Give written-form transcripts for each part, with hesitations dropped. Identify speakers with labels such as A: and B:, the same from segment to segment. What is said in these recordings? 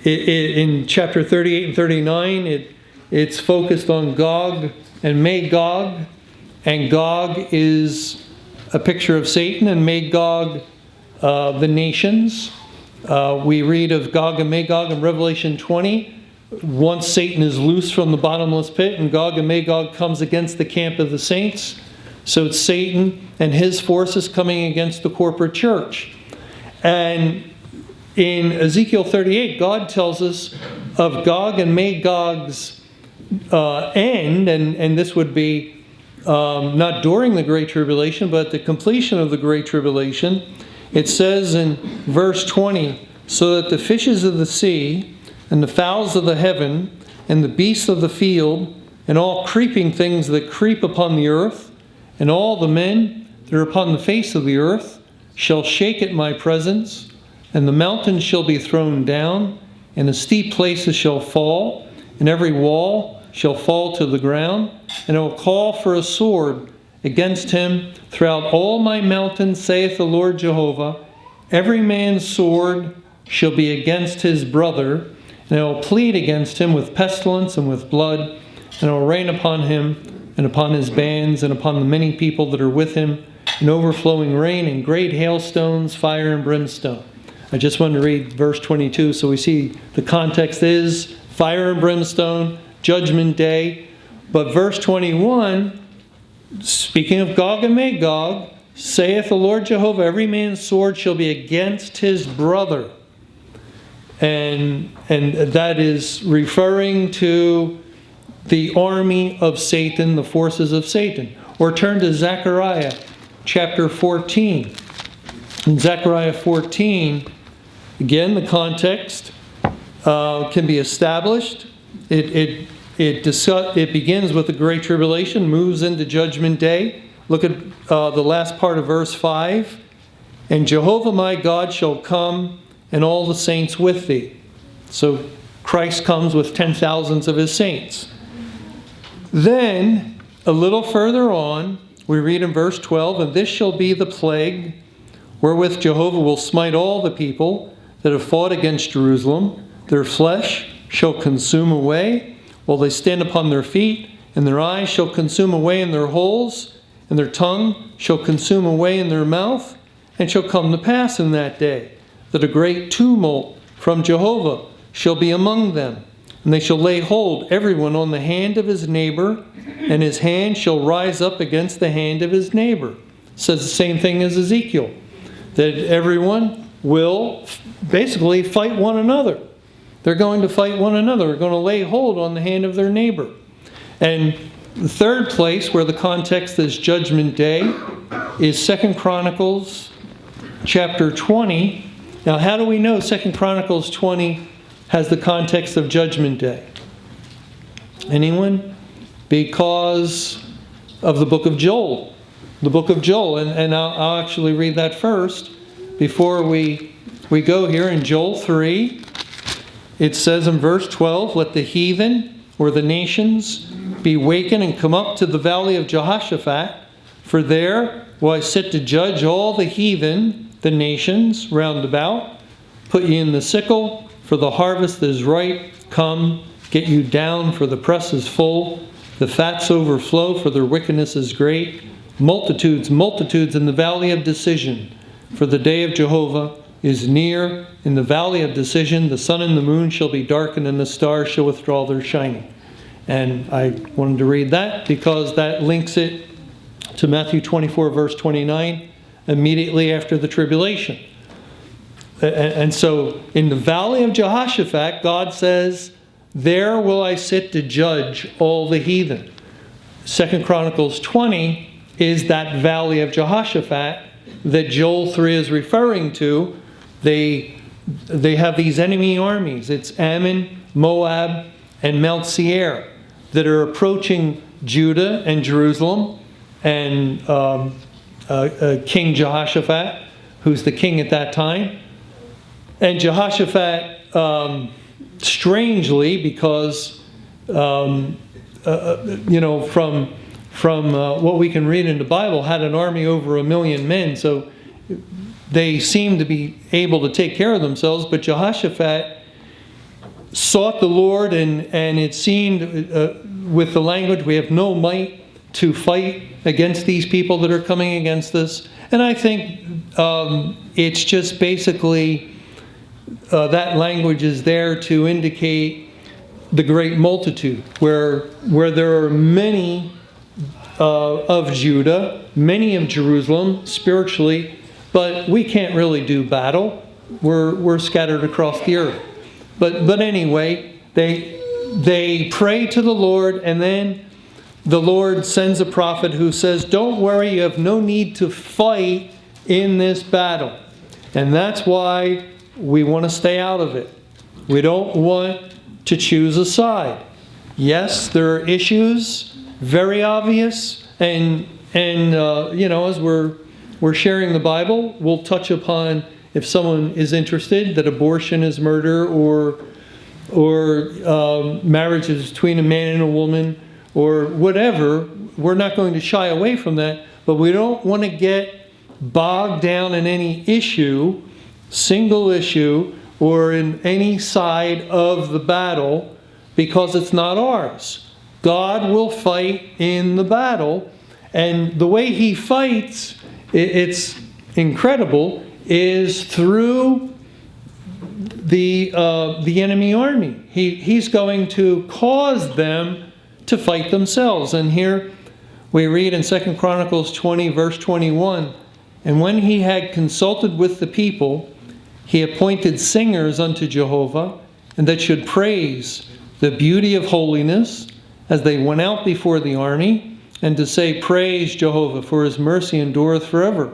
A: in chapter 38 and 39, it's focused on Gog and Magog. And Gog is a picture of Satan, and Magog, the nations. We read of Gog and Magog in Revelation 20. Once Satan is loose from the bottomless pit, and Gog and Magog comes against the camp of the saints. So it's Satan and his forces coming against the corporate church. And in Ezekiel 38, God tells us of Gog and Magog's end, and this would be not during the Great Tribulation, but the completion of the Great Tribulation. It says in verse 20, so that the fishes of the sea, and the fowls of the heaven, and the beasts of the field, and all creeping things that creep upon the earth, and all the men that are upon the face of the earth, shall shake at my presence, and the mountains shall be thrown down, and the steep places shall fall, and every wall shall fall to the ground, and I will call for a sword against him throughout all my mountains, saith the Lord Jehovah. Every man's sword shall be against his brother, and I will plead against him with pestilence and with blood, and I will rain upon him and upon his bands and upon the many people that are with him, an overflowing rain and great hailstones, fire and brimstone. I just wanted to read verse 22 so we see the context is fire and brimstone, judgment day. But verse 21, speaking of Gog and Magog, saith the Lord Jehovah, every man's sword shall be against his brother. And that is referring to the army of Satan, the forces of Satan. Or turn to Zechariah chapter 14. In Zechariah 14, again, the context can be established. It begins with the Great Tribulation, moves into Judgment Day. Look at the last part of verse 5. And Jehovah my God shall come, and all the saints with thee. So Christ comes with 10,000s of his saints. Then, a little further on, we read in verse 12, and this shall be the plague wherewith Jehovah will smite all the people that have fought against Jerusalem. Their flesh shall consume away while they stand upon their feet, and their eyes shall consume away in their holes, and their tongue shall consume away in their mouth. And shall come to pass in that day that a great tumult from Jehovah shall be among them, and they shall lay hold everyone on the hand of his neighbor, and his hand shall rise up against the hand of his neighbor. It says the same thing as Ezekiel, that everyone will basically fight one another. They're going to fight one another. They're going to lay hold on the hand of their neighbor. And the third place where the context is Judgment Day is 2 Chronicles chapter 20. Now, how do we know 2 Chronicles 20 has the context of Judgment Day? Anyone? Because of the book of Joel. The book of Joel. And I'll actually read that first before we go here. In Joel 3, it says in verse 12, let the heathen or the nations be wakened and come up to the valley of Jehoshaphat, for there will I sit to judge all the heathen, the nations round about. Put ye in the sickle, for the harvest is ripe. Come, get you down, for the press is full. The fats overflow, for their wickedness is great. Multitudes, multitudes in the valley of decision. For the day of Jehovah is near. In the valley of decision, the sun and the moon shall be darkened, and the stars shall withdraw their shining. And I wanted to read that because that links it to Matthew 24, verse 29, immediately after the tribulation. And so in the valley of Jehoshaphat, God says, there will I sit to judge all the heathen. 2 Chronicles 20 is that valley of Jehoshaphat that Joel 3 is referring to. They have these enemy armies. It's Ammon, Moab, and Mount Seir that are approaching Judah and Jerusalem. And King Jehoshaphat, who's the king at that time. And Jehoshaphat, strangely, because from what we can read in the Bible, had an army over 1 million men. So they seemed to be able to take care of themselves, but Jehoshaphat sought the Lord, and it seemed with the language, we have no might to fight against these people that are coming against us. And I think it's just basically that language is there to indicate the great multitude, where there are many of Judah, many of Jerusalem spiritually, but we can't really do battle. We're scattered across the earth. But anyway, they pray to the Lord, and then the Lord sends a prophet who says, don't worry, you have no need to fight in this battle. And that's why we want to stay out of it. We don't want to choose a side. Yes, there are issues, very obvious, and as we're sharing the Bible, we'll touch upon, if someone is interested, that abortion is murder, or marriage is between a man and a woman, or whatever. We're not going to shy away from that, but we don't want to get bogged down in any issue, single issue, or in any side of the battle, because it's not ours. God will fight in the battle, and the way He fights, it's incredible, is through the enemy army. He's going to cause them to fight themselves. And here we read in 2 Chronicles 20, verse 21, and when he had consulted with the people, he appointed singers unto Jehovah, and that should praise the beauty of holiness as they went out before the army, and to say, praise Jehovah, for his mercy endureth forever.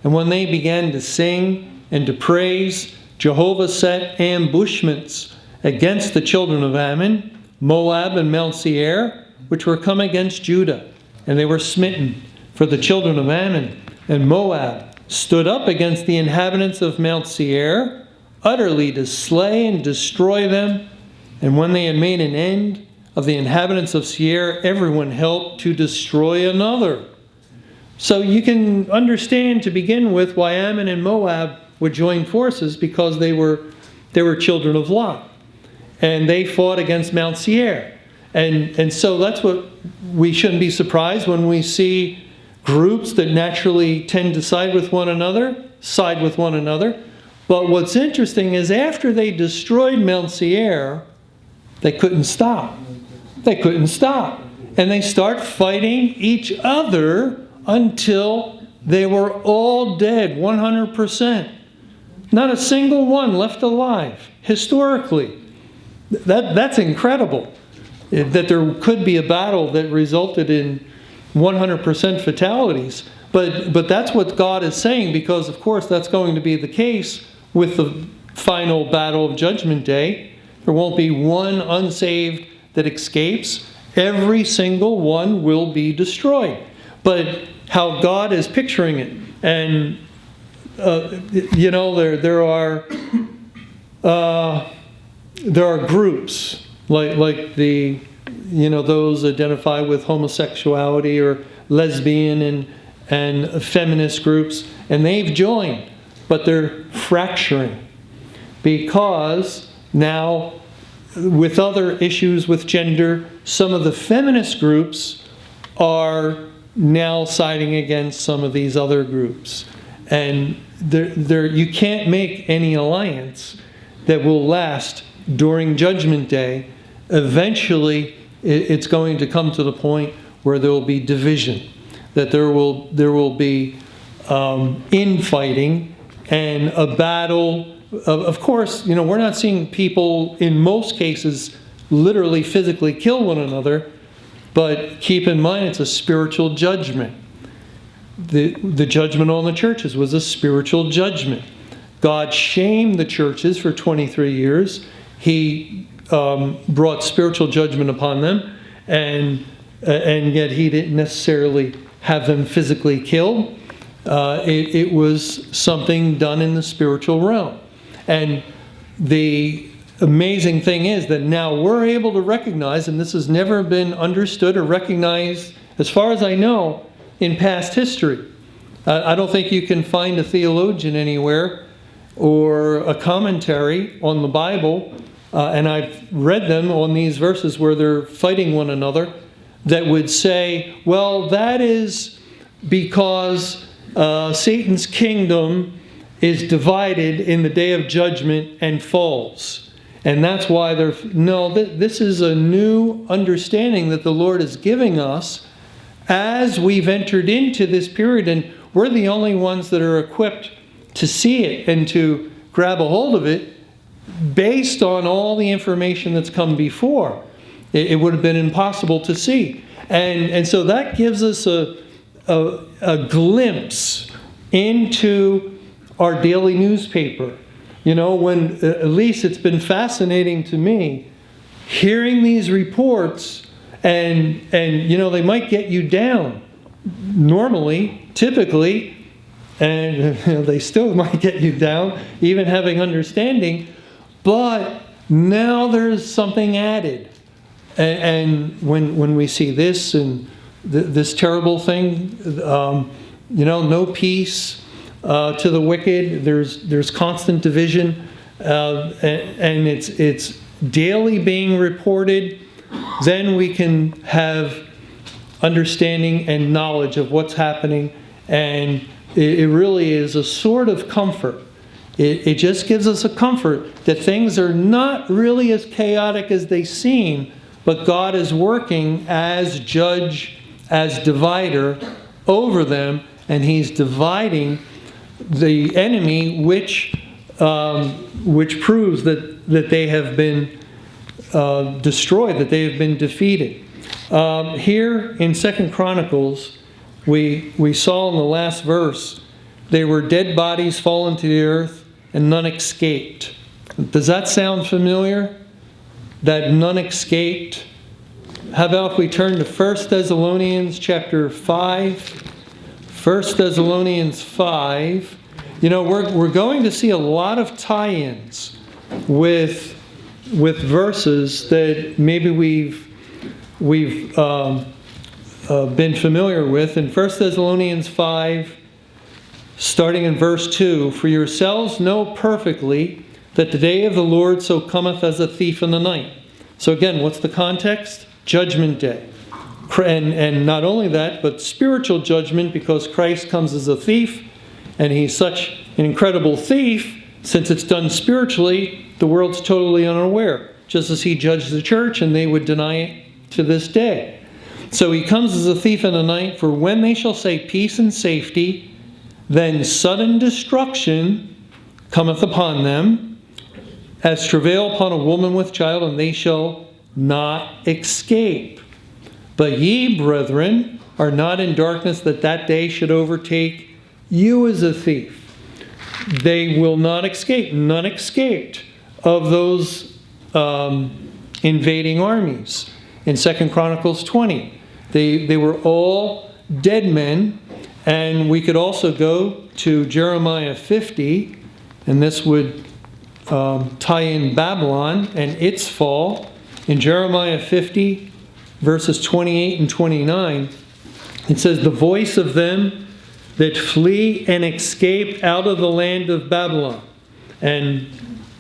A: And when they began to sing and to praise, Jehovah set ambushments against the children of Ammon, Moab, and Mount Seir, which were come against Judah. And they were smitten, for the children of Ammon and Moab stood up against the inhabitants of Mount Seir, utterly to slay and destroy them. And when they had made an end of the inhabitants of Seir, everyone helped to destroy another. So you can understand, to begin with, why Ammon and Moab would join forces, because they were children of Lot, and they fought against Mount Seir. And so that's what we shouldn't be surprised when we see groups that naturally tend to side with one another. But what's interesting is, after they destroyed Mount Seir, they couldn't stop. And they start fighting each other until they were all dead, 100%. Not a single one left alive, historically. That's incredible, that there could be a battle that resulted in 100% fatalities. But that's what God is saying, because, of course, that's going to be the case with the final battle of Judgment Day. There won't be one unsaved that escapes. Every single one will be destroyed. But how God is picturing it, and there are groups like the those identify with homosexuality or lesbian and feminist groups, and they've joined, but they're fracturing, because now, with other issues with gender, some of the feminist groups are now siding against some of these other groups. And you can't make any alliance that will last during Judgment Day. Eventually, it's going to come to the point where there will be division, that there will be infighting and a battle. Of course, we're not seeing people, in most cases, literally physically kill one another, but keep in mind, it's a spiritual judgment. The judgment on the churches was a spiritual judgment. God shamed the churches for 23 years. He brought spiritual judgment upon them, and yet He didn't necessarily have them physically killed. It was something done in the spiritual realm. And the amazing thing is that now we're able to recognize, and this has never been understood or recognized, as far as I know, in past history, I don't think you can find a theologian anywhere or a commentary on the Bible, and I've read them on these verses where they're fighting one another, that would say, well, that is because Satan's kingdom is divided in the day of judgment and falls. And that's why this is a new understanding that the Lord is giving us as we've entered into this period. And we're the only ones that are equipped to see it and to grab a hold of it based on all the information that's come before. It would have been impossible to see. And so that gives us a glimpse into our daily newspaper. When at least it's been fascinating to me hearing these reports, and they might get you down normally, typically, and they still might get you down, even having understanding, but now there's something added. And when we see this and this terrible thing, no peace to the wicked. There's constant division, and it's daily being reported. Then we can have understanding and knowledge of what's happening, and it really is a sort of comfort. It just gives us a comfort that things are not really as chaotic as they seem, but God is working as judge, as divider over them, and He's dividing the enemy, which proves that they have been destroyed, that they have been defeated. Here in 2 Chronicles, we saw in the last verse, they were dead bodies fallen to the earth, and none escaped. Does that sound familiar? That none escaped? How about if we turn to 1 Thessalonians chapter 5? 1 Thessalonians 5. We're going to see a lot of tie-ins with verses that maybe we've been familiar with. In 1 Thessalonians 5, starting in verse 2, "For yourselves know perfectly that the day of the Lord so cometh as a thief in the night." So again, what's the context? Judgment day. And not only that, but spiritual judgment, because Christ comes as a thief, and He's such an incredible thief, since it's done spiritually, the world's totally unaware, just as He judged the church, and they would deny it to this day. So He comes as a thief in the night, for when they shall say peace and safety, then sudden destruction cometh upon them, as travail upon a woman with child, and they shall not escape. But ye, brethren, are not in darkness, that that day should overtake you as a thief. They will not escape. None escaped of those invading armies. In 2 Chronicles 20, they were all dead men. And we could also go to Jeremiah 50, and this would tie in Babylon and its fall. In Jeremiah 50, verses 28 and 29, it says, "The voice of them that flee and escape out of the land of Babylon." And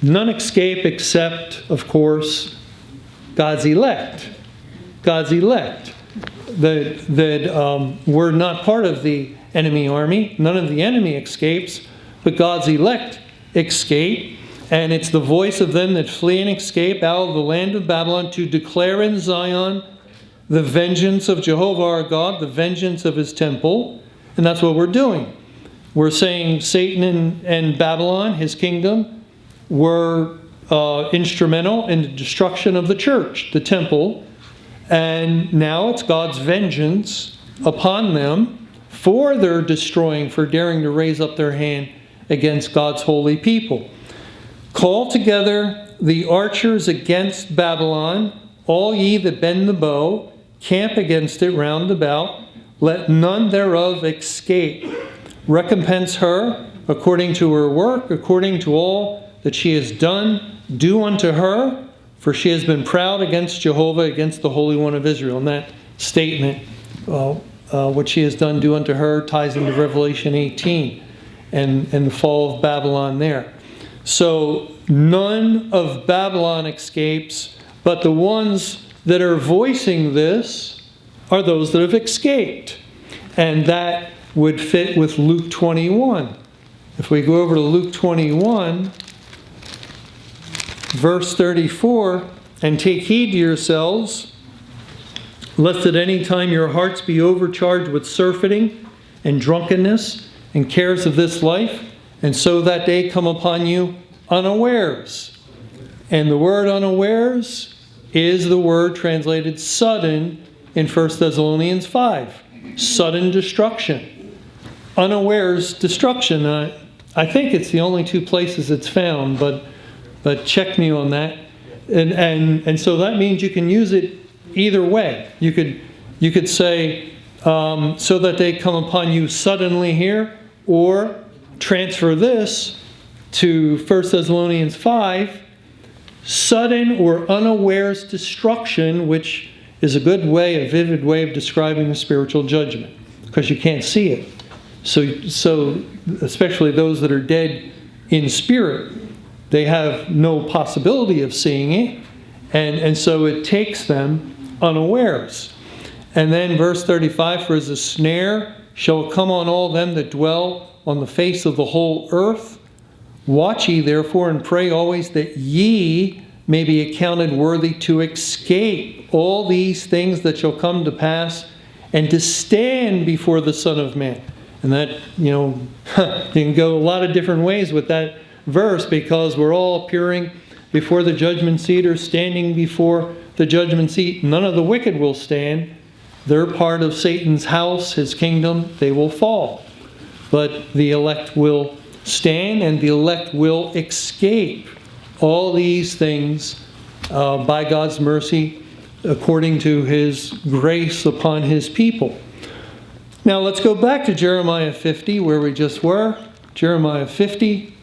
A: none escape except, of course, God's elect. God's elect. That were not part of the enemy army. None of the enemy escapes, but God's elect escape. And it's the voice of them that flee and escape out of the land of Babylon, to declare in Zion the vengeance of Jehovah our God, the vengeance of His temple. And that's what we're doing. We're saying Satan and Babylon, his kingdom, were instrumental in the destruction of the church, the temple. And now it's God's vengeance upon them for their destroying, for daring to raise up their hand against God's holy people. "Call together the archers against Babylon, all ye that bend the bow, camp against it round about, let none thereof escape. Recompense her according to her work, according to all that she has done, do unto her, for she has been proud against Jehovah, against the Holy One of Israel." And that statement what she has done, do unto her, ties into Revelation 18 and the fall of Babylon there. So none of Babylon escapes, but the ones that are voicing this are those that have escaped. And that would fit with Luke 21. If we go over to Luke 21, verse 34, and take heed to yourselves, lest at any time your hearts be overcharged with surfeiting and drunkenness and cares of this life, and so that day come upon you unawares. And the word unawares is the word translated sudden in 1 Thessalonians 5. Sudden destruction. Unawares destruction. I think it's the only two places it's found, but check me on that. And so that means you can use it either way. You could say, so that they come upon you suddenly here, or transfer this to 1 Thessalonians 5, sudden or unawares destruction, which is a good way, a vivid way of describing the spiritual judgment, because you can't see it. So especially those that are dead in spirit, they have no possibility of seeing it, and so it takes them unawares. And then verse 35, for as a snare shall come on all them that dwell on the face of the whole earth. Watch ye therefore and pray always that ye may be accounted worthy to escape all these things that shall come to pass, and to stand before the Son of Man. And that, you can go a lot of different ways with that verse, because we're all appearing before the judgment seat or standing before the judgment seat. None of the wicked will stand. They're part of Satan's house, his kingdom. They will fall. But the elect will stand, and the elect will escape all these things by God's mercy, according to his grace upon his people. Now let's go back to Jeremiah 50, where we just were. Jeremiah 50.